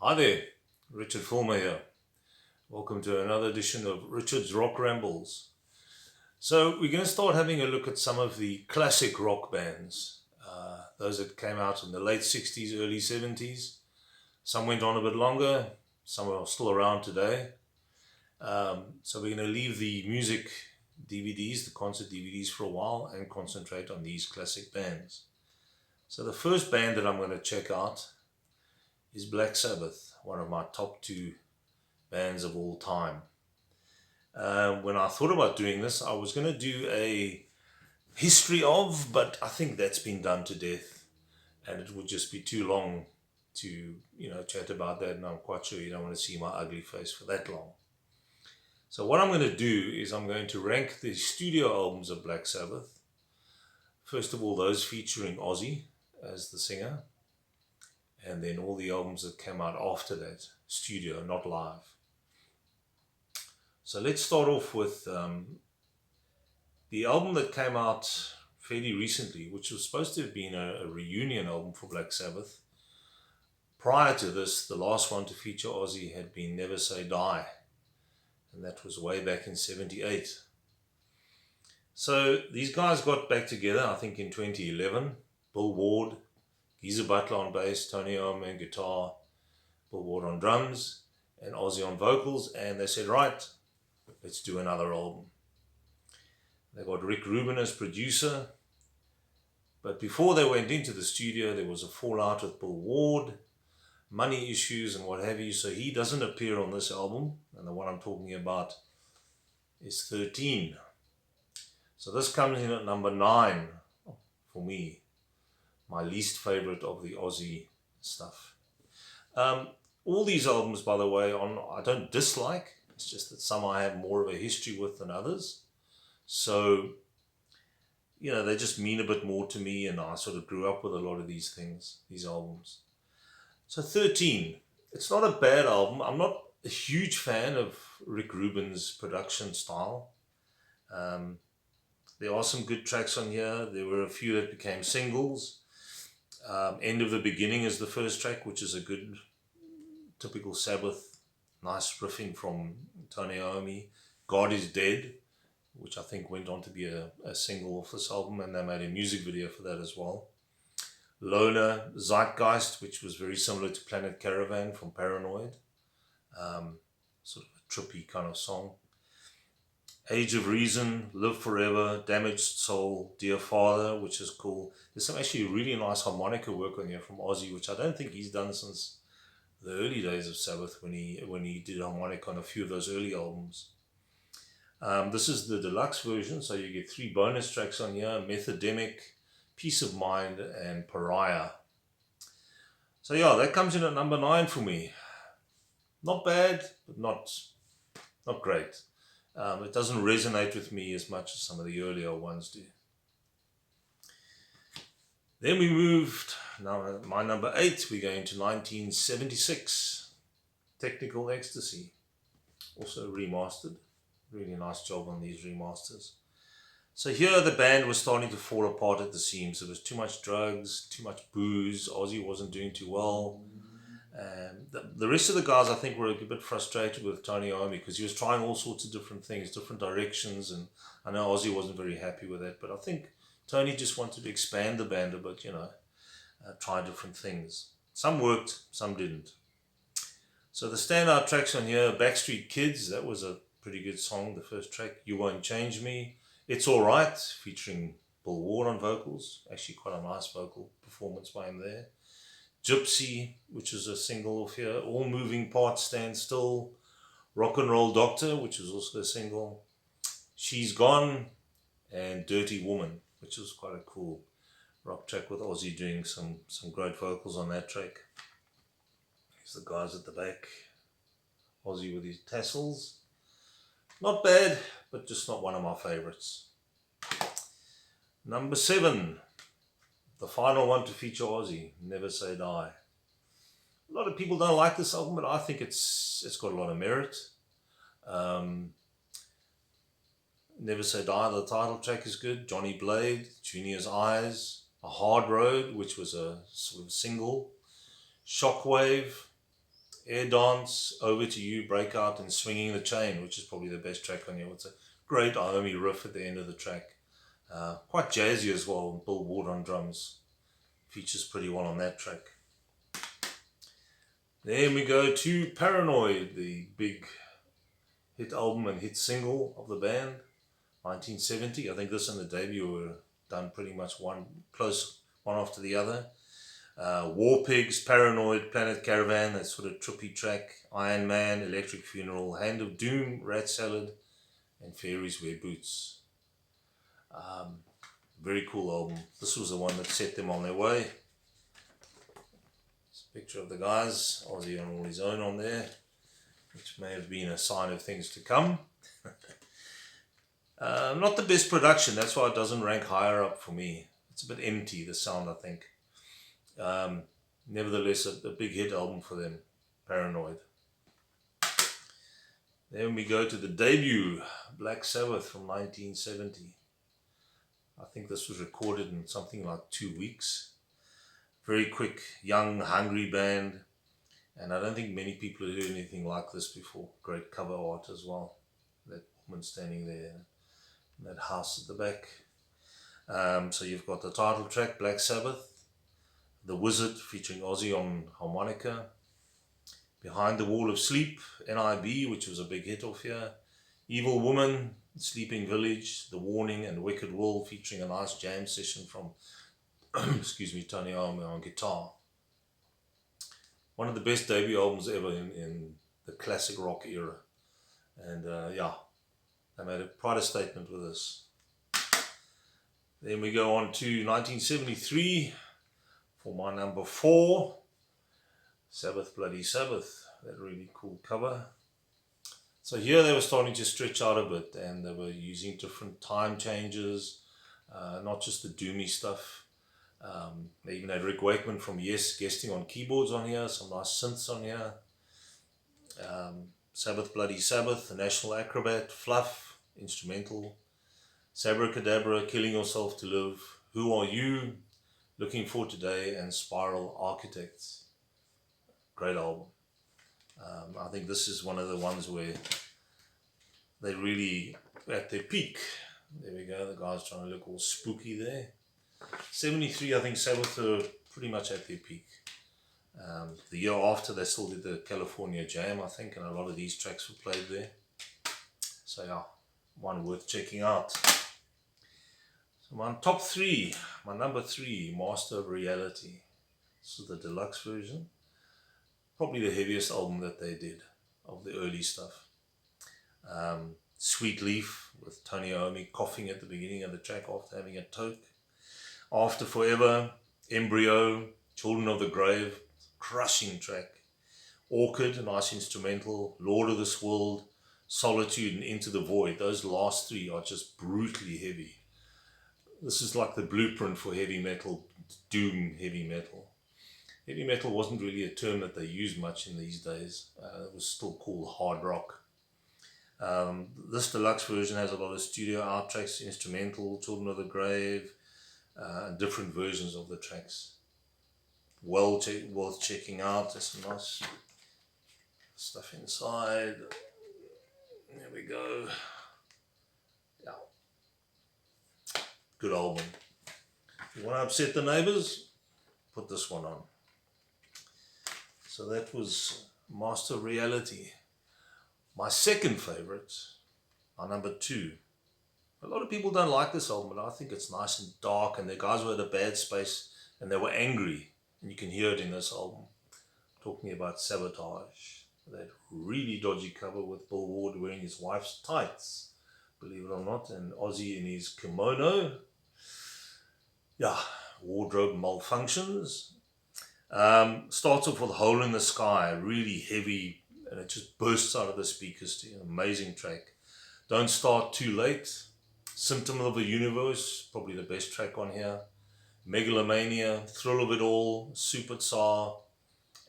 Hi there, Richard Fulmer here. Welcome to another edition of Richard's Rock Rambles. So we're going to start having a look at some of the classic rock bands, those that came out in the late 60s, early 70s. Some went on a bit longer, some are still around today. So we're going to leave the music DVDs, the concert DVDs for a while and concentrate on these classic bands. So the first band that I'm going to check out is Black Sabbath, one of my top two bands of all time. When I thought about doing this, I was going to do a history of, but I think that's been done to death, and it would just be too long to, chat about that, and I'm quite sure you don't want to see my ugly face for that long. So what I'm going to do is I'm going to rank the studio albums of Black Sabbath. First of all, those featuring Ozzy as the singer, and then all the albums that came out after that, studio, not live. So let's start off with the album that came out fairly recently, which was supposed to have been a reunion album for Black Sabbath. Prior to this, the last one to feature Ozzy had been Never Say Die, and that was way back in 78. So these guys got back together, I think in 2011. Bill Ward, Geezer Butler on bass, Tony Iommi on guitar, Bill Ward on drums, and Ozzy on vocals, and they said, right, let's do another album. They got Rick Rubin as producer, but before they went into the studio, there was a fallout with Bill Ward, money issues and what have you, so he doesn't appear on this album, and the one I'm talking about is 13. So this comes in at number 9 for me. My least favorite of the Ozzy stuff. All these albums, by the way, I don't dislike. It's just that some I have more of a history with than others. So, they just mean a bit more to me, and I sort of grew up with a lot of these things, these albums. So 13, it's not a bad album. I'm not a huge fan of Rick Rubin's production style. There are some good tracks on here. There were a few that became singles. End of the Beginning is the first track, which is a good, typical Sabbath, nice riffing from Tony Iommi. God is Dead, which I think went on to be a single off this album, and they made a music video for that as well. Loner, Zeitgeist, which was very similar to Planet Caravan from Paranoid. Sort of a trippy kind of song. Age of Reason, Live Forever, Damaged Soul, Dear Father, which is cool. There's some actually really nice harmonica work on here from Ozzy, which I don't think he's done since the early days of Sabbath when he did harmonica on a few of those early albums. This is the deluxe version, so you get 3 bonus tracks on here: Methodemic, Peace of Mind, and Pariah. So yeah, that comes in at number 9 for me. Not bad, but not great. It doesn't resonate with me as much as some of the earlier ones do. Then we moved, now my number 8, we go into 1976. Technical Ecstasy, also remastered. Really nice job on these remasters. So here the band was starting to fall apart at the seams. There was too much drugs, too much booze. Ozzy wasn't doing too well. And the rest of the guys, I think, were a bit frustrated with Tony Iommi because he was trying all sorts of different things, different directions, and I know Ozzy wasn't very happy with that, but I think Tony just wanted to expand the band a bit, try different things. Some worked, some didn't. So the standout tracks on here, Backstreet Kids, that was a pretty good song, the first track. You Won't Change Me. It's Alright, featuring Bill Ward on vocals, actually quite a nice vocal performance by him there. Gypsy, which is a single off here. All Moving Parts Stand Still. Rock and Roll Doctor, which was also a single. She's Gone, and Dirty Woman, which was quite a cool rock track with Ozzy doing some great vocals on that track. Here's the guys at the back. Ozzy with his tassels. Not bad, but just not one of my favorites. Number 7. The final one to feature Ozzy, Never Say Die. A lot of people don't like this album, but I think it's got a lot of merit. Never Say Die, the title track is good. Johnny Blade, Junior's Eyes, A Hard Road, which was a sort of single. Shockwave, Air Dance, Over to You, Breakout, and Swinging the Chain, which is probably the best track on here. It's a great Iommi riff at the end of the track. Quite jazzy as well. Bill Ward on drums. Features pretty well on that track. Then we go to Paranoid, the big hit album and hit single of the band, 1970. I think this and the debut were done pretty much one after the other. War Pigs, Paranoid, Planet Caravan, that sort of trippy track, Iron Man, Electric Funeral, Hand of Doom, Rat Salad, and Fairies Wear Boots. Very cool album. This was the one that set them on their way. It's a picture of the guys, Ozzy on all his own on there, which may have been a sign of things to come. Not the best production, that's why it doesn't rank higher up for me. It's a bit empty, the sound, I think. Nevertheless, a big hit album for them, Paranoid. Then we go to the debut, Black Sabbath from 1970. I think this was recorded in something like 2 weeks. Very quick, young, hungry band. And I don't think many people have heard anything like this before. Great cover art as well. That woman standing there in that house at the back. So you've got the title track, Black Sabbath. The Wizard featuring Ozzy on harmonica. Behind the Wall of Sleep, NIB, which was a big hit off here. Evil Woman, Sleeping Village, The Warning, and Wicked Will featuring a nice jam session from Tony Iommi on guitar. One of the best debut albums ever in the classic rock era. And they made quite a statement with this. Then we go on to 1973. For my number 4, Sabbath Bloody Sabbath, that really cool cover. So here they were starting to stretch out a bit, and they were using different time changes, not just the doomy stuff. They even had Rick Wakeman from Yes guesting on keyboards on here, some nice synths on here. Sabbath Bloody Sabbath, The National Acrobat, Fluff, instrumental. Sabracadabra, Killing Yourself to Live, Who Are You, Looking for Today, and Spiral Architects. Great album. I think this is one of the ones where they really at their peak. There we go, the guy's trying to look all spooky there. 73, I think Sabbath were pretty much at their peak. The year after, they still did the California Jam, I think, and a lot of these tracks were played there. So yeah, one worth checking out. So my top 3, my number 3, Master of Reality. This is the deluxe version. Probably the heaviest album that they did of the early stuff. Sweet Leaf with Tony Iommi coughing at the beginning of the track after having a toke. After Forever, Embryo, Children of the Grave, crushing track. Orchid, a nice instrumental. Lord of this World, Solitude, and Into the Void. Those last 3 are just brutally heavy. This is like the blueprint for heavy metal, doom heavy metal. Heavy metal wasn't really a term that they used much in these days. It was still called hard rock. This deluxe version has a lot of studio outtracks, instrumental, Children of the Grave, and different versions of the tracks. Worth checking out. There's some nice stuff inside. There we go. Yeah. Good album. If you want to upset the neighbors, put this one on. So that was Master Reality. My second favorite, my number 2. A lot of people don't like this album, but I think it's nice and dark, and the guys were at a bad space and they were angry, and you can hear it in this album. Talking about Sabotage. That really dodgy cover with Bill Ward wearing his wife's tights, believe it or not, and Ozzy in his kimono. Yeah, wardrobe malfunctions. Starts off with Hole in the Sky, really heavy, and it just bursts out of the speakers to an amazing track. Don't Start Too Late, Symptom of the Universe, probably the best track on here. Megalomania, Thrill of It All, Super Tsar,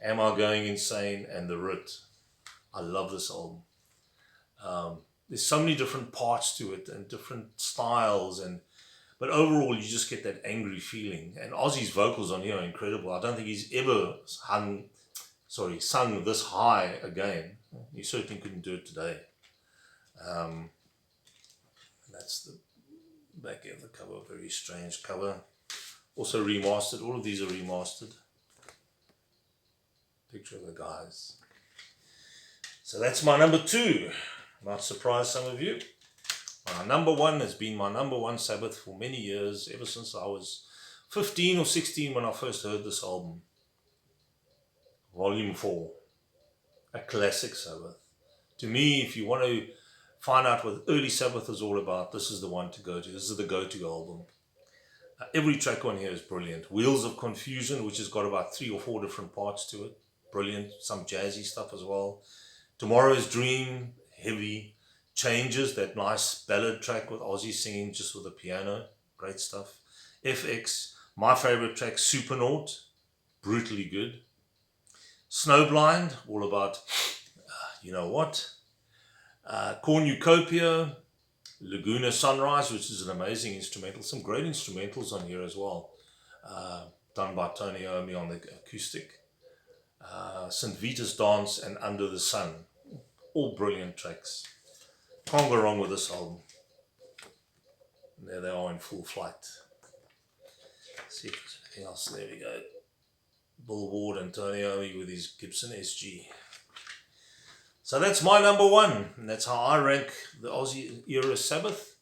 Am I Going Insane, and The Writ. I love this album. There's so many different parts to it and different styles, but overall you just get that angry feeling. And Ozzy's vocals on here are incredible. I don't think he's ever sung this high again. You certainly couldn't do it today. That's the back of the cover, very strange cover. Also remastered, all of these are remastered. Picture of the guys. So that's my number 2. Might surprise some of you. My number 1 has been my number 1 Sabbath for many years, ever since I was 15 or 16 when I first heard this album. Volume 4. A classic Sabbath. To me, if you want to find out what early Sabbath is all about, this is the one to go to. This is the go-to album. Every track on here is brilliant. Wheels of Confusion, which has got about 3 or 4 different parts to it. Brilliant. Some jazzy stuff as well. Tomorrow's Dream, heavy. Changes, that nice ballad track with Ozzy singing just with the piano. Great stuff. FX, my favorite track, Supernaut. Brutally good. Snowblind, all about, you know what. Cornucopia, Laguna Sunrise, which is an amazing instrumental. Some great instrumentals on here as well. Done by Tony Iommi on the acoustic. St. Vitus Dance and Under the Sun. All brilliant tracks. Can't go wrong with this album. And there they are in full flight. Let's see if there's anything else. There we go. Bill Ward and Tony Iommi with his Gibson SG. So that's my number 1. And that's how I rank the Aussie era Sabbath.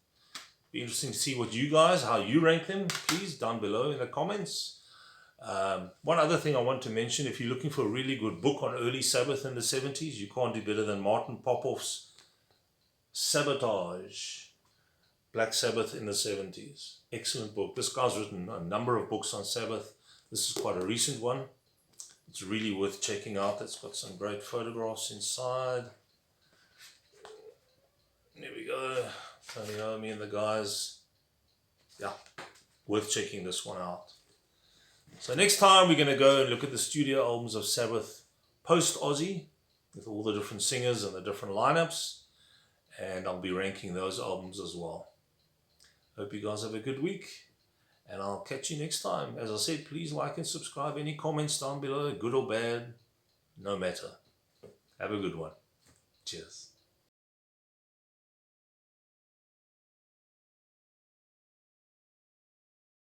Be interesting to see what you guys, how you rank them. Please, down below in the comments. One other thing I want to mention, if you're looking for a really good book on early Sabbath in the 70s, you can't do better than Martin Popoff's Sabotage, Black Sabbath in the 70s. Excellent book. This guy's written a number of books on Sabbath. This is quite a recent one. It's really worth checking out. It's got some great photographs inside. There we go. Tony Iommi and the guys. Yeah, worth checking this one out. So next time we're going to go and look at the studio albums of Sabbath post-Aussie with all the different singers and the different lineups. And I'll be ranking those albums as well. Hope you guys have a good week. And I'll catch you next time. As I said, please like and subscribe. Any comments down below, good or bad, no matter. Have a good one. Cheers.